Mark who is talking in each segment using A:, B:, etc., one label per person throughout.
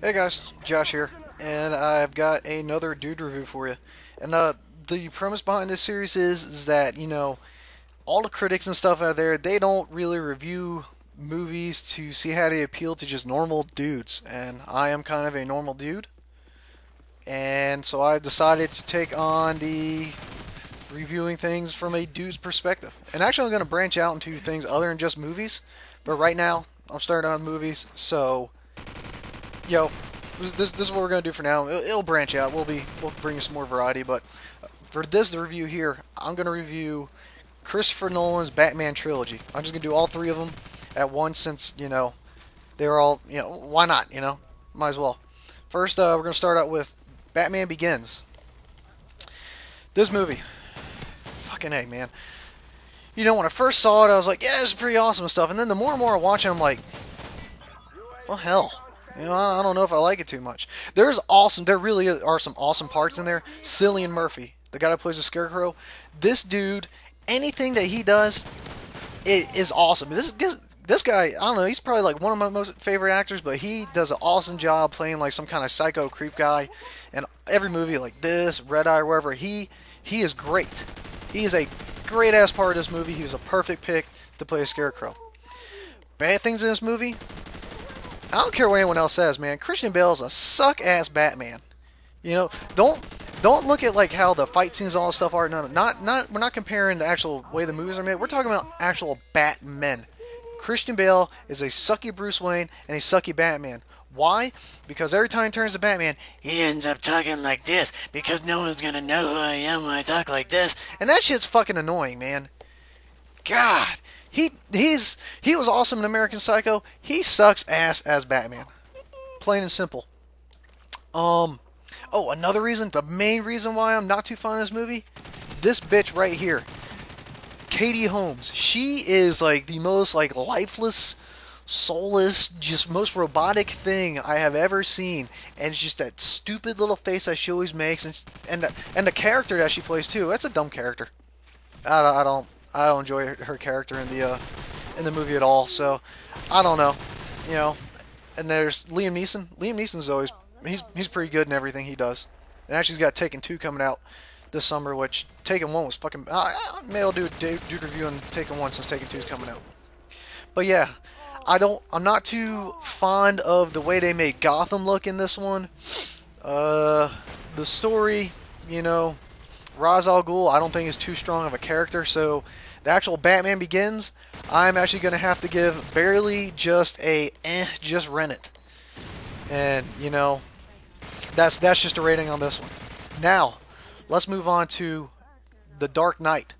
A: Hey guys, Josh here, and I've got another dude review for you. And the premise behind this series is that all the critics and stuff out there, they don't really review movies to see how they appeal to just normal dudes, and I am kind of a normal dude, and so I decided to take on the reviewing things from a dude's perspective. And actually, I'm going to branch out into things other than just movies, but right now I'm starting on movies, so yo, this is what we're gonna do for now. It'll branch out. We'll bring you some more variety. But for the review here, I'm gonna review Christopher Nolan's Batman trilogy. I'm just gonna do all three of them at once since they're all why not might as well. First, we're gonna start out with Batman Begins. This movie, fucking A, man. When I first saw it, I was like, yeah, this is pretty awesome and stuff. And then the more and more I watch it, I'm like, well, hell. I don't know if I like it too much. There really are some awesome parts in there. Cillian Murphy, the guy that plays the Scarecrow, this dude, anything that he does, it is awesome. This guy, I don't know, he's probably like one of my most favorite actors, but he does an awesome job playing like some kind of psycho creep guy. And every movie like this, Red Eye, or wherever, he is great. He is a great ass part of this movie. He was a perfect pick to play a Scarecrow. Bad things in this movie. I don't care what anyone else says, man. Christian Bale is a suck-ass Batman. You know, don't look at like how the fight scenes and all this stuff are. No, we're not comparing the actual way the movies are made. We're talking about actual Batmen. Christian Bale is a sucky Bruce Wayne and a sucky Batman. Why? Because every time he turns to Batman, he ends up talking like this because no one's gonna know who I am when I talk like this. And that shit's fucking annoying, man. God, he was awesome in American Psycho. He sucks ass as Batman. Plain and simple. Oh, another reason, the main reason why I'm not too fond of this movie, this bitch right here, Katie Holmes. She is like the most like lifeless, soulless, just most robotic thing I have ever seen, and it's just that stupid little face that she always makes, and the character that she plays too. That's a dumb character. I don't enjoy her character in the movie at all. So I don't know, you know. And there's Liam Neeson. Liam Neeson's always he's pretty good in everything he does. And actually, he's got Taken 2 coming out this summer, which Taken 1 was fucking. Maybe I'll do a dude review on Taken 1 since Taken 2 is coming out. But yeah, I'm not too fond of the way they made Gotham look in this one. The story, Ra's al Ghul, I don't think is too strong of a character, so the actual Batman Begins, I'm actually going to have to give barely just just rent it. And, that's just a rating on this one. Now, let's move on to The Dark Knight.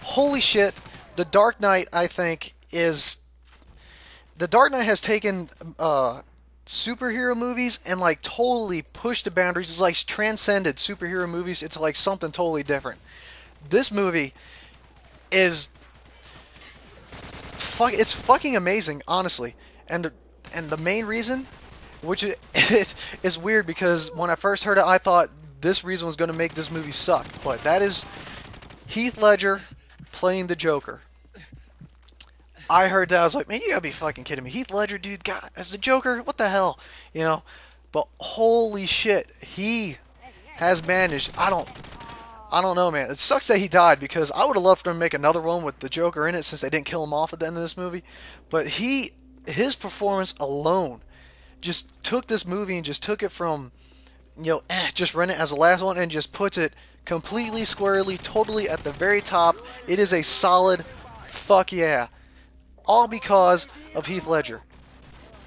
A: Holy shit, The Dark Knight, I think, is... The Dark Knight has taken superhero movies and like totally pushed the boundaries. It's like transcended superhero movies into like something totally different. This movie is it's fucking amazing, honestly. And the main reason, which it is weird because when I first heard it, I thought this reason was going to make this movie suck. But that is Heath Ledger playing the Joker. I heard that, I was like, man, you gotta be fucking kidding me. Heath Ledger, dude, God, as the Joker, what the hell, But holy shit, he has managed. I don't know, man. It sucks that he died because I would have loved for him to make another one with the Joker in it since they didn't kill him off at the end of this movie. But his performance alone just took this movie and just took it from, just run it as the last one and just puts it completely squarely, totally at the very top. It is a solid fuck yeah. All because of Heath Ledger.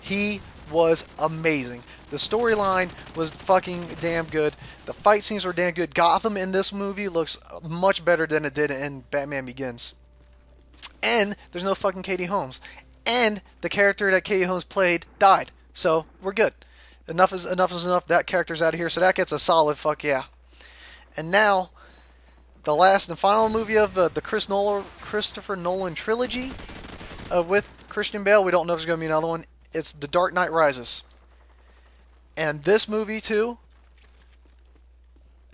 A: He was amazing. The storyline was fucking damn good. The fight scenes were damn good. Gotham in this movie looks much better than it did in Batman Begins. And there's no fucking Katie Holmes. And the character that Katie Holmes played died. So we're good. Enough is enough. That character's out of here. So that gets a solid fuck yeah. And now, the last and final movie of the Christopher Nolan trilogy. With Christian Bale, we don't know if there's going to be another one. It's The Dark Knight Rises. And this movie, too,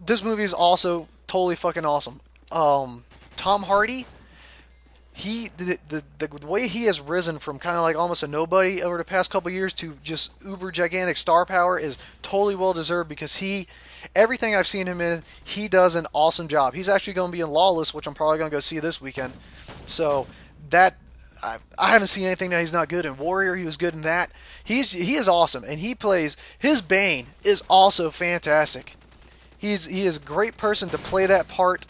A: this movie is also totally fucking awesome. Tom Hardy The way he has risen from kind of like almost a nobody over the past couple years to just uber gigantic star power is totally well deserved, because everything I've seen him in, he does an awesome job. He's actually going to be in Lawless, which I'm probably going to go see this weekend. So that I haven't seen anything that he's not good in. Warrior, he was good in that. He is awesome, and his Bane is also fantastic. He is a great person to play that part.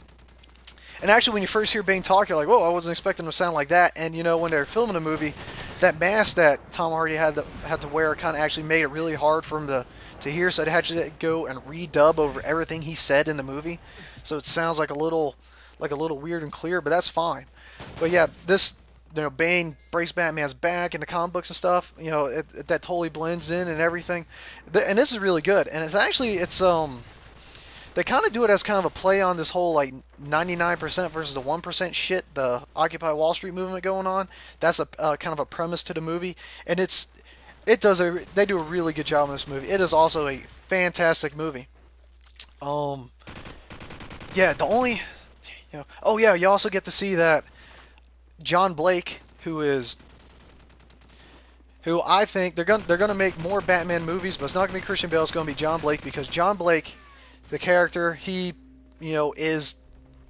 A: And actually, when you first hear Bane talk, you're like, whoa, I wasn't expecting him to sound like that. And, you know, when they're filming the movie, that mask that Tom Hardy had to wear kind of actually made it really hard for him to hear. So I'd have to go and redub over everything he said in the movie. So it sounds like a little weird and clear, but that's fine. But yeah, Bane breaks Batman's back in the comic books and stuff. You know, that totally blends in and everything. And this is really good. And they kind of do it as kind of a play on this whole like 99% versus the 1% shit, the Occupy Wall Street movement going on. That's a kind of a premise to the movie, and they do a really good job in this movie. It is also a fantastic movie. Yeah, oh yeah, you also get to see that John Blake, who I think they're gonna make more Batman movies, but it's not gonna be Christian Bale. It's gonna be John Blake, because John Blake, the character, he, is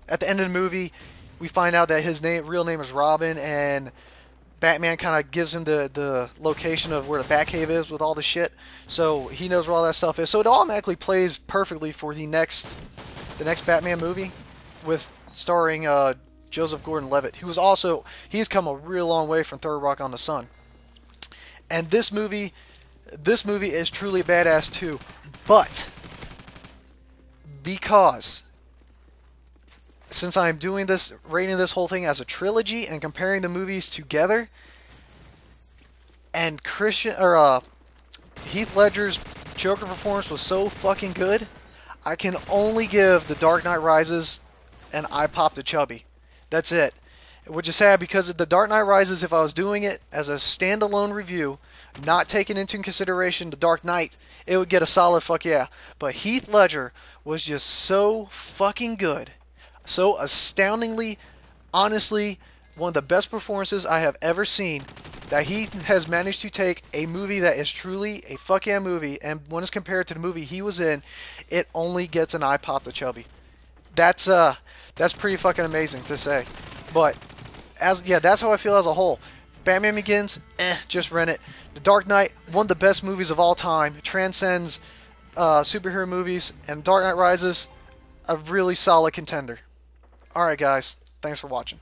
A: at the end of the movie, we find out that his real name is Robin, and Batman kind of gives him the location of where the Batcave is with all the shit, so he knows where all that stuff is. So it automatically plays perfectly for the next Batman movie, with starring Joseph Gordon-Levitt, he's come a real long way from Third Rock on the Sun. And this movie is truly badass too, but because since I'm doing this, rating this whole thing as a trilogy and comparing the movies together, and Heath Ledger's Joker performance was so fucking good, I can only give The Dark Knight Rises an I Popped a Chubby. That's it. Which is sad, because The Dark Knight Rises, if I was doing it as a standalone review, not taking into consideration The Dark Knight, it would get a solid fuck yeah. But Heath Ledger was just so fucking good. So astoundingly, honestly, one of the best performances I have ever seen, that he has managed to take a movie that is truly a fuck yeah movie, and when it's compared to the movie he was in, it only gets an I Popped a Chubby. That's pretty fucking amazing to say. But that's how I feel as a whole. Batman Begins, just rent it. The Dark Knight, one of the best movies of all time. It transcends superhero movies. And Dark Knight Rises, a really solid contender. Alright guys, thanks for watching.